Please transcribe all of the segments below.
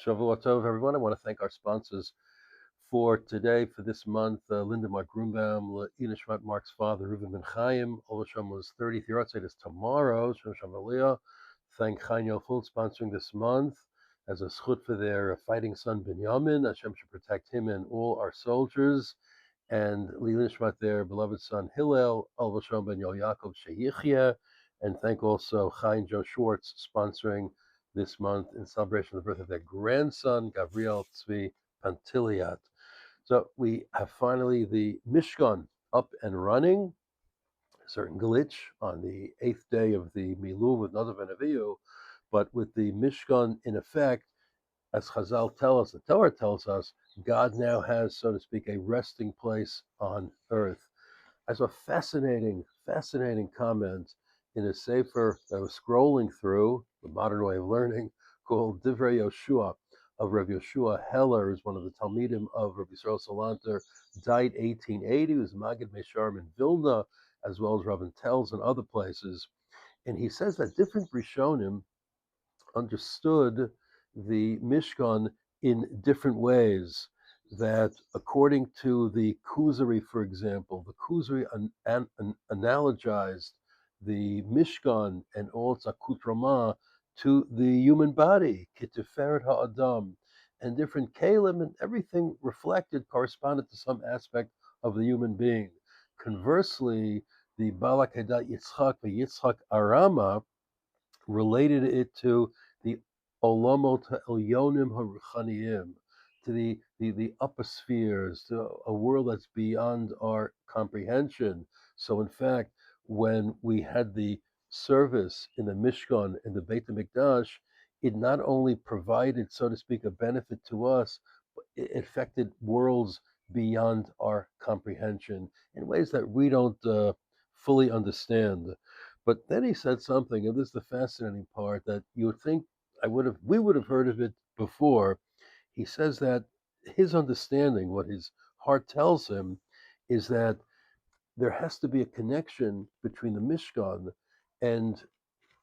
Shavua Tov, everyone. I want to thank our sponsors for today, for this month. Linda Mark Grunbaum, Inishmat Mark's father, Reuven Ben Chaim. Olasham was 30th year. It is tomorrow. Shem Shem Aliyah. Thank Chaim Yoful sponsoring this month as a schut for their fighting son Binyamin. Hashem should protect him and all our soldiers. And Lilishmat, their beloved son Hillel, Olasham Ben Yaakov Sheyichya. And thank also Chaim Joe Schwartz sponsoring this month in celebration of the birth of their grandson, Gabriel Tzvi Pantiliat. So we have finally the Mishkan up and running. A certain glitch on the 8th day of the Milum with Nadav and Avihu, but with the Mishkan in effect, as Chazal tell us, the Torah tells us, God now has, so to speak, a resting place on earth. I saw a fascinating comment in a sefer that I was scrolling through, the modern way of learning, called Divrei Yehoshua, of Rabbi Yehoshua Heller, who's one of the Talmidim of Rabbi Yisrael Salanter, died 1880, he was Maggid Mesharim in Vilna, as well as Rabban Telz and other places. And he says that different Rishonim understood the Mishkan in different ways. That according to the Kuzari, for example, the Kuzari analogized the Mishkan and all its akutrama to the human body, kitiferet ha'adam, and different kalim and everything reflected corresponded to some aspect of the human being. Conversely, the Balakedat Yitzchak, the Yitzchak Arama, related it to the Olamot Elyonim Haruchaniyim, to the upper spheres, to a world that's beyond our comprehension. So, in fact, when we had the service in the Mishkan, in the Beit HaMikdash, it not only provided, so to speak, a benefit to us, but it affected worlds beyond our comprehension in ways that we don't fully understand. But then he said something, and this is the fascinating part that you would think we would have heard of it before. He says that his understanding, what his heart tells him, is that there has to be a connection between the Mishkan and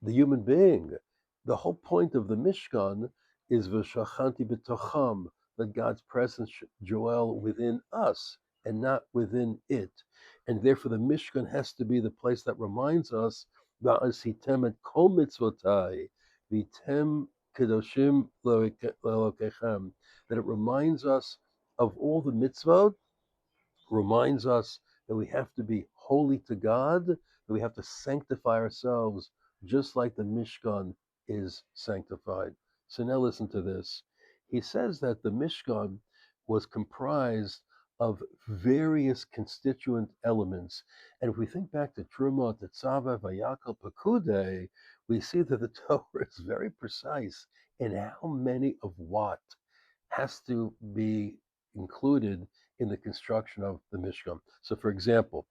the human being. The whole point of the Mishkan is v'shachanti b'tocham, that God's presence should dwell within us and not within it. And therefore the Mishkan has to be the place that reminds us va'asitem et kol mitzvotai v'tem kedoshim le'elokechem, that it reminds us of all the mitzvot, reminds us that we have to be holy to God, that we have to sanctify ourselves just like the Mishkan is sanctified. So now listen to this. He says that the Mishkan was comprised of various constituent elements. And if we think back to Truma, Tetzava, Vayakal, Pekude, we see that the Torah is very precise in how many of what has to be included in the construction of the Mishkan. So, for example,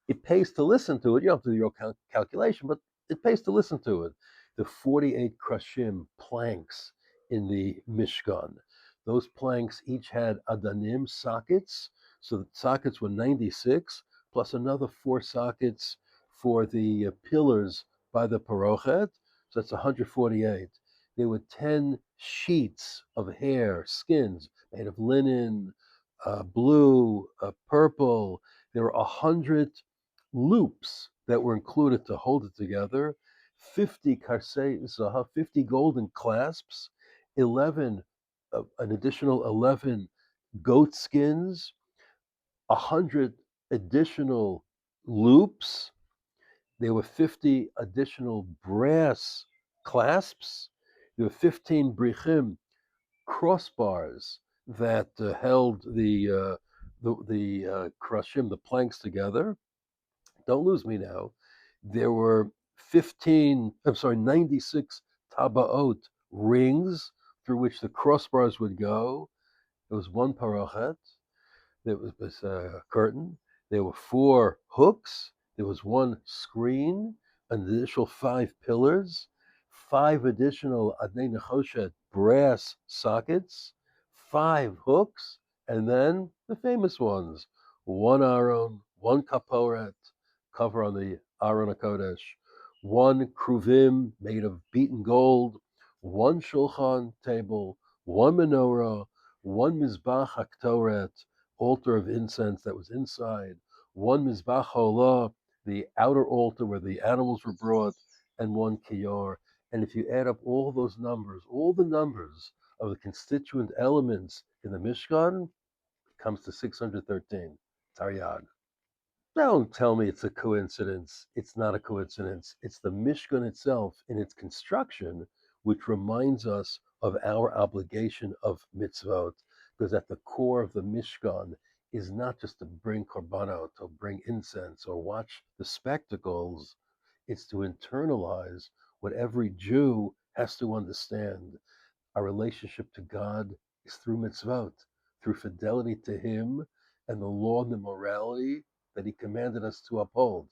it pays to listen to it. You don't have to do your calculation, but it pays to listen to it. The 48 krashim planks in the Mishkan. Those planks each had adanim, sockets. So the sockets were 96, plus another 4 sockets for the pillars by the parochet. So that's 148. There were 10 sheets of hair, skins, made of linen, blue, purple. There were 100 loops that were included to hold it together, 50 karsei zahav, 50 golden clasps, 11, an additional 11 goat skins, 100 additional loops. There were 50 additional brass clasps. There were 15 brichim, crossbars that held the krashim, the planks together. Don't lose me now. There were 96 tabaot rings through which the crossbars would go. There was one parachet. There was a curtain. There were 4 hooks. There was 1 screen, an additional 5 pillars, 5 additional adnei nechoshet brass sockets, 5 hooks, and then the famous ones: 1 aron, 1 kaporet, cover on the Aron HaKodesh, 1 kruvim made of beaten gold, one shulchan table, one menorah, one mizbach haktoret, altar of incense that was inside, one mizbach holah, the outer altar where the animals were brought, and one kiyar. And if you add up all those numbers, all the numbers of the constituent elements in the Mishkan, it comes to 613. Taryag. Don't tell me it's a coincidence. It's not a coincidence. It's the Mishkan itself in its construction, which reminds us of our obligation of mitzvot, because at the core of the Mishkan is not just to bring korbanot, or bring incense, or watch the spectacles. It's to internalize what every Jew has to understand. Our relationship to God is through mitzvot, through fidelity to Him and the law and the morality that He commanded us to uphold.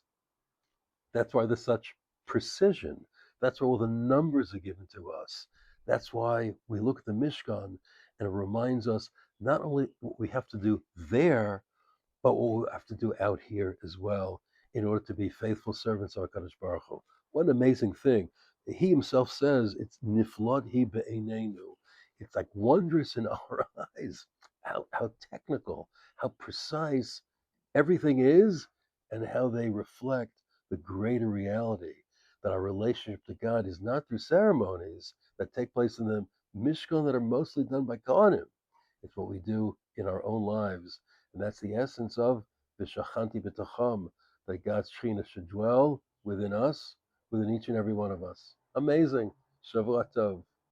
That's why there's such precision. That's why all the numbers are given to us. That's why we look at the Mishkan and it reminds us not only what we have to do there, but what we have to do out here as well in order to be faithful servants of HaKadosh Baruch Hu. What an amazing thing. He himself says it's niflad hi be'einenu. It's like wondrous in our eyes how technical, how precise everything is, and how they reflect the greater reality that our relationship to God is not through ceremonies that take place in the Mishkan that are mostly done by Kohanim. It's what we do in our own lives. And that's the essence of V'shachanti b'tocham, that God's Shekhinah should dwell within us, within each and every one of us. Amazing. Shavua Tov.